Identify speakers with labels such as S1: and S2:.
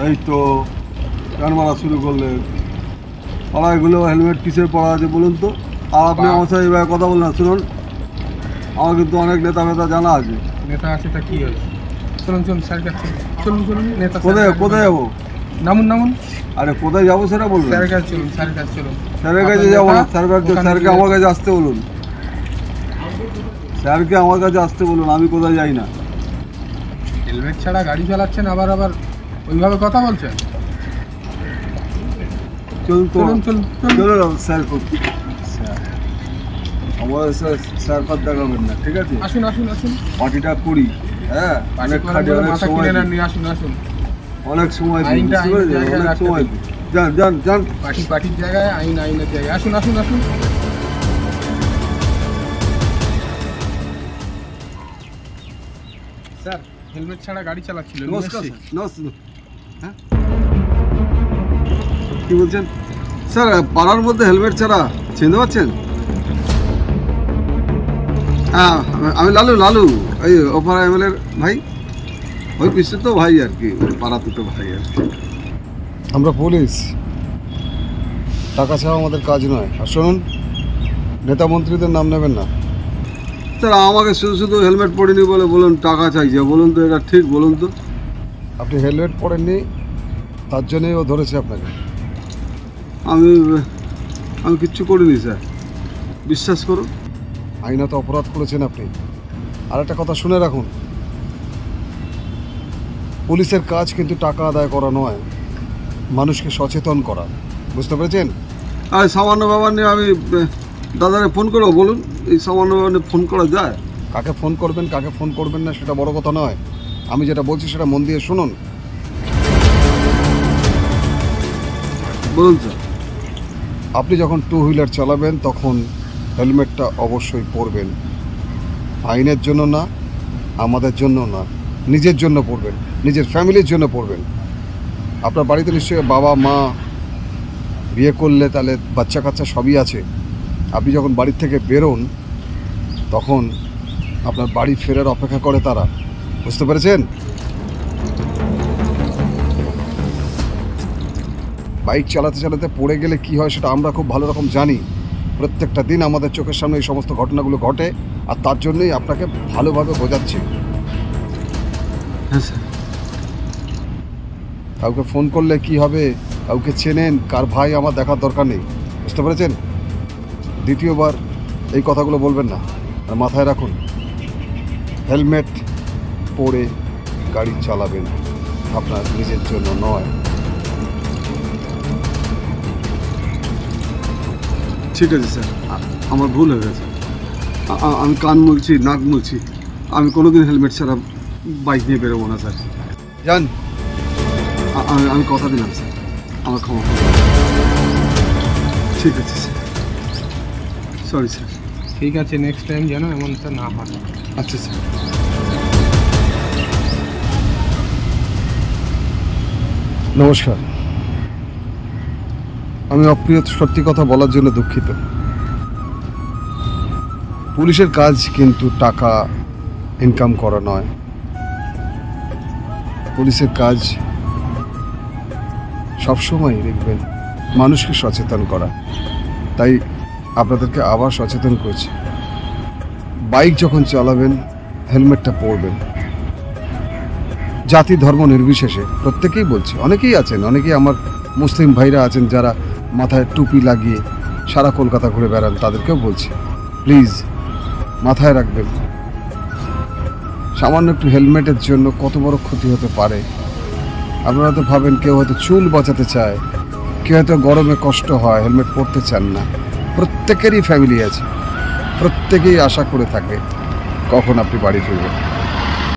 S1: এই তো গান মারা শুরু করলেন। এগুলো হেলমেট কিসের পড়া আছে বলুন তো? আর আপনি আমার সাথে এভাবে কথা বললেন। শুনুন, আমার কিন্তু অনেক নেতা ফেতা জানা আছে।
S2: নেতা আছে তা কি হয়েছে? চলুন চলুন স্যার কাছে চলুন চলুন। নেতা
S1: কোথায় কোথায় যাবো?
S2: নামুন নামুন।
S1: আরে কোথায় যাবো সেটা বলুন।
S2: স্যারের কাছে চলুন, স্যারের কাছে চলুন।
S1: স্যারের কাছে যাবো না, স্যারকে আমার কাছে আসতে বলুন। স্যারকে আমার কাছে আসতে বলুন, আমি কোথায় যাই না।
S2: হেলমেট ছাড়া গাড়ি চালাচ্ছেন, আবার আবার ওইভাবে কথা বলছেন।
S1: চলুন
S2: চলুন চলুন
S1: চলুন স্যার। আমাদের স্যার পাত দেখাবেন না, ঠিক আছে?
S2: আসুন আসুন আসুন।
S1: পার্টিটা করি। হ্যাঁ, অনেক খাটে, অনেক সময় দিই।
S2: আসুন আসুন।
S1: অনেক সময় দিই,
S2: আইনটা
S1: বুঝতে পেরেছেন?
S2: জায়গায়
S1: অনেক
S2: রাখতে
S1: সময়
S2: দিন।
S1: দিই। যান যান যান।
S2: পার্টির জায়গায়, আইনের জায়গায়। আসুন আসুন আসুন। স্যার হেলমেট ছাড়া গাড়ি চালাচ্ছিল।
S1: নমস্কার স্যার। নমস্কার। হ্যাঁ, কি বলছেন স্যার? পাড়ার মধ্যে হেলমেট ছাড়া চিনতে পারছেন? হ্যাঁ, আমি লালু লালু এই ওপাড়া এমএলএর ভাই। ওই পিছনে তো ভাই আর কি, পাড়াতে তো ভাই আর কি। আমরা পুলিশ, টাকা ছাড়া আমাদের কাজ নয়। আর শুনুন, নেতা মন্ত্রীদের নাম নেবেন না স্যার। আমাকে শুধু শুধু হেলমেট পরিনি বলে বলুন টাকা চাইছে। বলুন তো এটা ঠিক? বলুন তো। আপনি হেলমেট পরেননি, তার জন্যই ও ধরেছে আপনাকে। আমি কিচ্ছু করিনি স্যার, বিশ্বাস করুন। আইনত অপরাধ করেছেন আপনি। আর একটা কথা শুনে রাখুন, পুলিশের কাজ কিন্তু টাকা আদায় করা নয়, মানুষকে সচেতন করা। বুঝতে পেরেছেন? আর সামান্য ব্যাপার নিয়ে আমি দাদারে ফোন করবো? বলুন, এই সামান্য ব্যাপার নিয়ে ফোন করা যায়? কাকে ফোন করবেন, কাকে ফোন করবেন না সেটা বড় কথা নয়। আমি যেটা বলছি সেটা মন দিয়ে শুনুন। বলুন স্যার। আপনি যখন টু হুইলার চালাবেন তখন হেলমেটটা অবশ্যই পরবেন। আইনের জন্য না, আমাদের জন্য না, নিজের জন্য পরবেন, নিজের ফ্যামিলির জন্য পরবেন। আপনার বাড়িতে নিশ্চয়ই বাবা মা, বিয়ে করলে তাহলে বাচ্চা কাচ্চা সবই আছে। আপনি যখন বাড়ির থেকে বেরোন তখন আপনার বাড়ি ফেরার অপেক্ষা করে তারা। বুঝতে পেরেছেন? বাইক চালাতে চালাতে পড়ে গেলে কি হয় সেটা আমরা খুব ভালো রকম জানি। প্রত্যেকটা দিন আমাদের চোখের সামনে এই সমস্ত ঘটনাগুলো ঘটে, আর তার জন্যই আপনাকে ভালোভাবে বোঝাচ্ছি। হ্যাঁ স্যার। কাউকে ফোন করলে কি হবে? কাউকে চেনেন, কার ভাই, আমার দেখার দরকার নেই। বুঝতে পেরেছেন? দ্বিতীয়বার এই কথাগুলো বলবেন না। আর মাথায় রাখুন, হেলমেট পরে গাড়ি চালাবেন, আপনার নিজের জন্য নয়। ঠিক আছে স্যার, আমার ভুল হয়ে গেছে। আমি কান মুলছি, নাক মুলছি। আমি কোনোদিন হেলমেট ছাড়া বাইক নিয়ে বেরোবো না স্যার। জান, আমি কথা দিলাম স্যার, আমার ক্ষমা। ঠিক আছে স্যার, সরি স্যার।
S2: ঠিক আছে, নেক্সট টাইম যেন এমনটা না হয়।
S1: আচ্ছা স্যার। নমস্কার। আমি অপ্রিয় সত্যি কথা বলার জন্য দুঃখিত। পুলিশের কাজ কিন্তু টাকা ইনকাম করা নয়। পুলিশের কাজ সবসময় দেখবেন মানুষকে সচেতন করা। তাই আপনাদেরকে আবার সচেতন করছি, বাইক যখন চালাবেন হেলমেটটা পরবেন। জাতি ধর্ম নির্বিশেষে প্রত্যেকেই বলছে। অনেকেই আছেন, অনেকেই আমার মুসলিম ভাইরা আছেন যারা মাথায় টুপি লাগিয়ে সারা কলকাতা ঘুরে বেড়ান, তাদেরকেও বলছি প্লিজ মাথায় রাখবেন, সামান্য একটু হেলমেটের জন্য কত বড় ক্ষতি হতে পারে। আপনারা তো ভাবেন কেউ হয়তো চুল বাঁচাতে চায়, কেউ হয়তো গরমে কষ্ট হয় হেলমেট পরতে চান না। প্রত্যেকেরই ফ্যামিলি আছে, প্রত্যেকেই আশা করে থাকে কখন আপনি বাড়ি ফিরবেন।